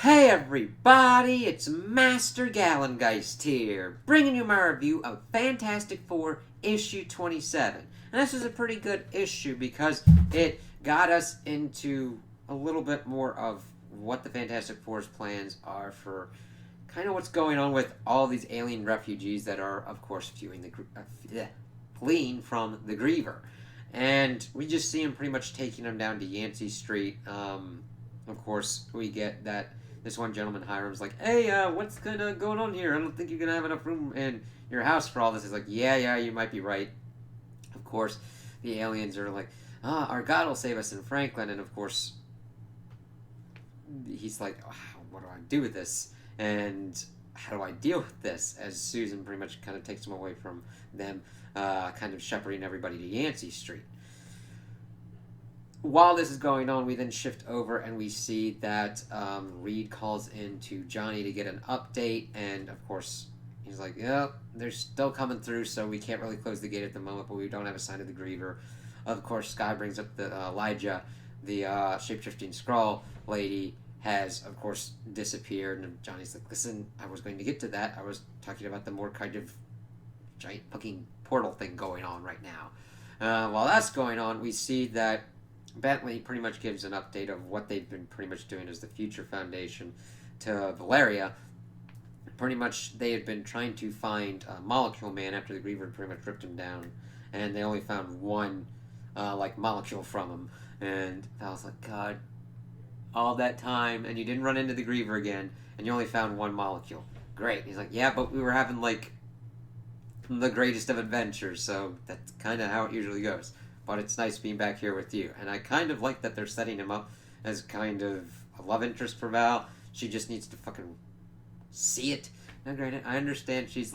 Hey everybody, it's Master Gallengeist here, bringing you my review of Fantastic Four issue 27. And this is a pretty good issue because it got us into a little bit more of what the Fantastic Four's plans are for kind of what's going on with all these alien refugees that are, of course, fleeing from the Griever. And we just see him pretty much taking them down to Yancey Street. Of course, we get that this one gentleman, Hiram's like, hey, what's going on here? I don't think you're gonna have enough room in your house for all this. He's like, yeah, you might be right. Of course, the aliens are like, our God will save us in Franklin, and of course, he's like, oh, what do I do with this? And how do I deal with this? As Susan pretty much kind of takes him away from them, kind of shepherding everybody to Yancey Street. While this is going on, we then shift over and we see that Reed calls in to Johnny to get an update, and of course, he's like, "Yeah, they're still coming through, so we can't really close the gate at the moment, but we don't have a sign of the Griever." Of course, Sky brings up the Elijah, the shapeshifting Skrull lady, has of course disappeared, and Johnny's like, "Listen, I was going to get to that. I was talking about the more kind of giant fucking portal thing going on right now." While that's going on, we see that Bentley pretty much gives an update of what they've been pretty much doing as the Future Foundation to Valeria. Pretty much, they had been trying to find Molecule Man after the Griever pretty much ripped him down, and they only found one molecule from him. And I was like, God, all that time, and you didn't run into the Griever again, and you only found one molecule. Great. He's like, yeah, but we were having the greatest of adventures, so that's kind of how it usually goes. But it's nice being back here with you. And I kind of like that they're setting him up as kind of a love interest for Val. She just needs to fucking see it. Now, granted, I understand she's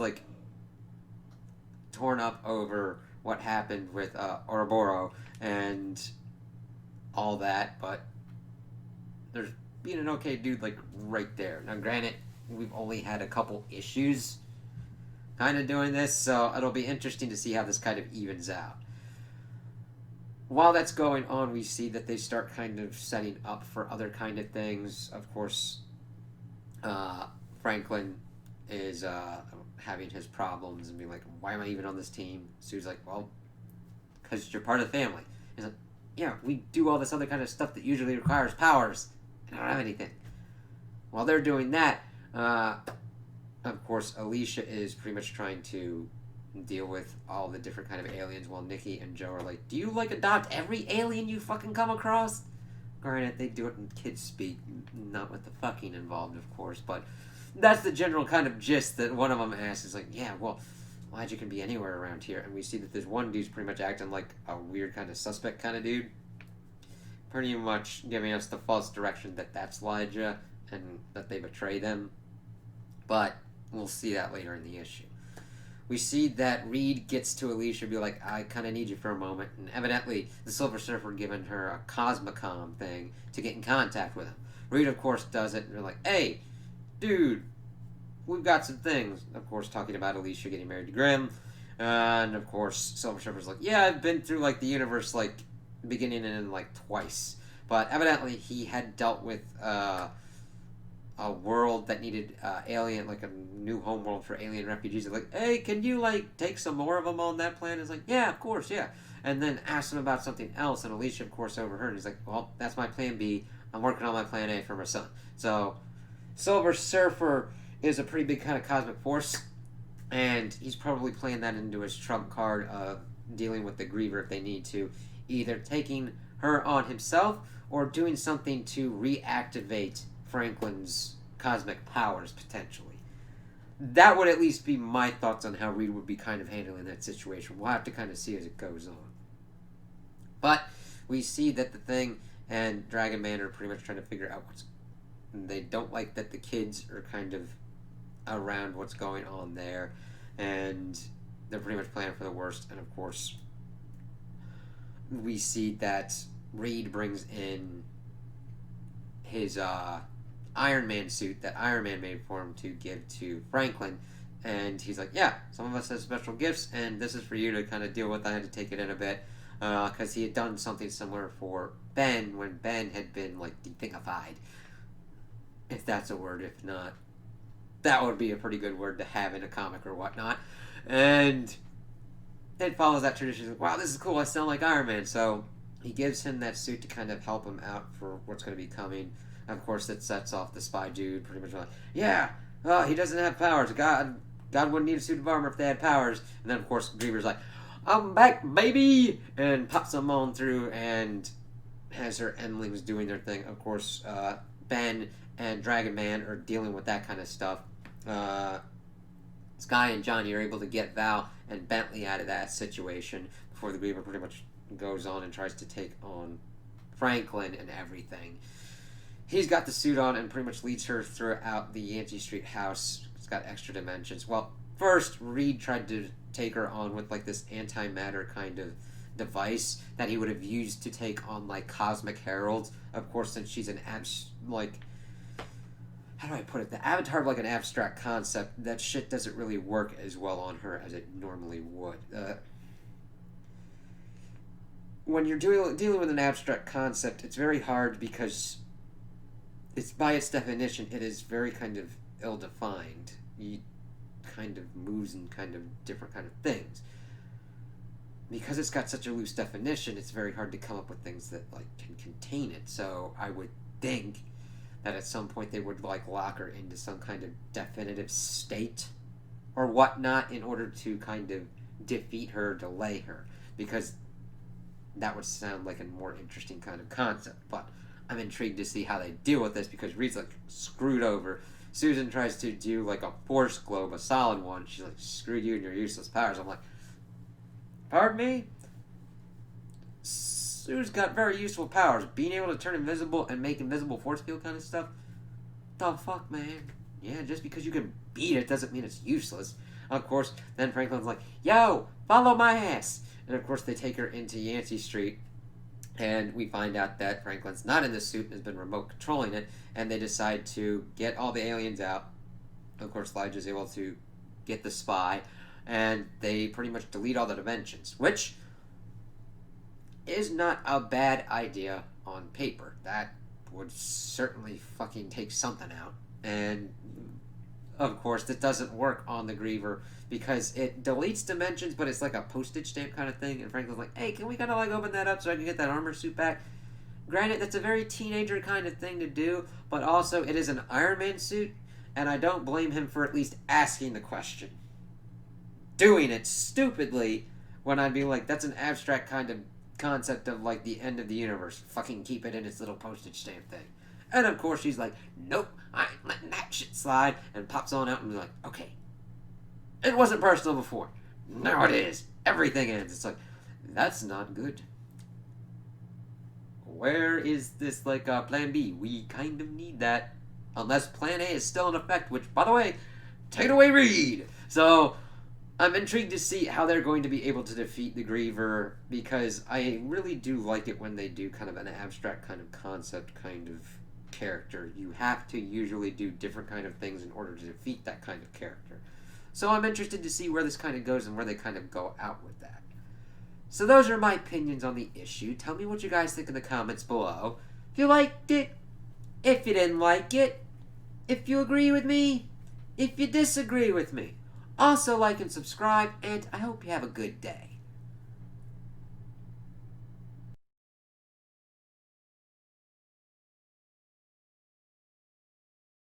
torn up over what happened with Ouroboros and all that, but there's being an okay dude right there. Now, granted, we've only had a couple issues kind of doing this, so it'll be interesting to see how this kind of evens out. While that's going on, we see that they start kind of setting up for other kind of things. Of course, Franklin is having his problems and being like, why am I even on this team? Sue's like, well, because you're part of the family. He's like, yeah, we do all this other kind of stuff that usually requires powers, and I don't have anything. While they're doing that, of course, Alicia is pretty much trying to deal with all the different kind of aliens while Nikki and Joe are like, do you adopt every alien you fucking come across? Granted, they do it in kids speak, not with the fucking involved, of course, but that's the general kind of gist that one of them asks is like, yeah, well, Elijah can be anywhere around here. And we see that this one dude's pretty much acting like a weird kind of suspect kind of dude, pretty much giving us the false direction that that's Elijah and that they betray them. But we'll see that later in the issue. We see that Reed gets to Alicia and be like, I kind of need you for a moment. And evidently, the Silver Surfer given her a Cosmicom thing to get in contact with him. Reed, of course, does it. And they're like, hey, dude, we've got some things. Of course, talking about Alicia getting married to Grimm. And, of course, Silver Surfer's like, yeah, I've been through, the universe, beginning and, twice. But evidently, he had dealt with, a world that needed alien, a new homeworld for alien refugees. They're like, hey, can you take some more of them on that planet? It's like, yeah, of course, yeah. And then ask him about something else, and Alicia, of course, overheard. And he's like, well, that's my plan B. I'm working on my plan A for my son. So, Silver Surfer is a pretty big kind of cosmic force, and he's probably playing that into his trump card of dealing with the Griever if they need to, either taking her on himself or doing something to reactivate Franklin's cosmic powers, potentially. That would at least be my thoughts on how Reed would be kind of handling that situation. We'll have to kind of see as it goes on. But we see that the Thing and Dragon Man are pretty much trying to figure out what's... They don't like that the kids are kind of around what's going on there, and they're pretty much planning for the worst. And of course, we see that Reed brings in his Iron Man suit that Iron Man made for him to give to Franklin, and he's like, yeah, some of us have special gifts, and this is for you to kind of deal with. I had to take it in a bit, because he had done something similar for Ben when Ben had been, like, dethingified. if that's a word. If not, that would be a pretty good word to have in a comic or whatnot. And it follows that tradition. He's like, wow, this is cool. I sound like Iron Man. So he gives him that suit to kind of help him out for what's going to be coming. Of course, that sets off the spy dude pretty much like, yeah, he doesn't have powers. God wouldn't need a suit of armor if they had powers. And then, of course, Griever's like, I'm back, baby! And pops them on through and has her endlings doing their thing. Of course, Ben and Dragon Man are dealing with that kind of stuff. Sky and Johnny are able to get Val and Bentley out of that situation before the Griever pretty much goes on and tries to take on Franklin and everything. He's got the suit on and pretty much leads her throughout the Yancey Street house. It's got extra dimensions. Well, first, Reed tried to take her on with like this antimatter kind of device that he would have used to take on like Cosmic Herald. Of course, since she's an how do I put it? The avatar of like an abstract concept, that shit doesn't really work as well on her as it normally would. When you're dealing with an abstract concept, it's very hard because it's by its definition, it is very kind of ill-defined. He kind of moves in kind of different kind of things. Because it's got such a loose definition, it's very hard to come up with things that like can contain it. So I would think that at some point they would like lock her into some kind of definitive state or whatnot in order to kind of defeat her, delay her, because that would sound like a more interesting kind of concept. But I'm intrigued to see how they deal with this because Reed's like screwed over. Susan tries to do like a force globe, a solid one. She's like, screw you and your useless powers. I'm like, pardon me? Sue's got very useful powers. Being able to turn invisible and make invisible force field kind of stuff. The fuck, man? Yeah, just because you can beat it doesn't mean it's useless. Of course, then Franklin's like, yo, follow my ass. And of course, they take her into Yancey Street. And we find out that Franklin's not in the suit and has been remote controlling it. And they decide to get all the aliens out. Of course, Elijah's able to get the spy. And they pretty much delete all the dimensions. Which is not a bad idea on paper. That would certainly fucking take something out. And of course, that doesn't work on the Griever because it deletes dimensions, but it's like a postage stamp kind of thing. And Franklin's like, hey, can we kind of like open that up so I can get that armor suit back? Granted, that's a very teenager kind of thing to do, but also it is an Iron Man suit, and I don't blame him for at least asking the question. Doing it stupidly when I'd be like, that's an abstract kind of concept of like the end of the universe. Fucking keep it in its little postage stamp thing. And of course she's like, nope, I ain't letting that shit slide, and pops on out and be like, okay, it wasn't personal before. Now it is. Everything ends. It's like, that's not good. Where is this like plan B? We kind of need that. Unless plan A is still in effect, which, by the way, take it away, Reed! So I'm intrigued to see how they're going to be able to defeat the Griever, because I really do like it when they do kind of an abstract kind of concept kind of character. You have to usually do different kind of things in order to defeat that kind of character. So I'm interested to see where this kind of goes and where they kind of go out with that. So those are my opinions on the issue. Tell me what you guys think in the comments below. If you liked it, if you didn't like it, if you agree with me, if you disagree with me. Also like and subscribe, and I hope you have a good day.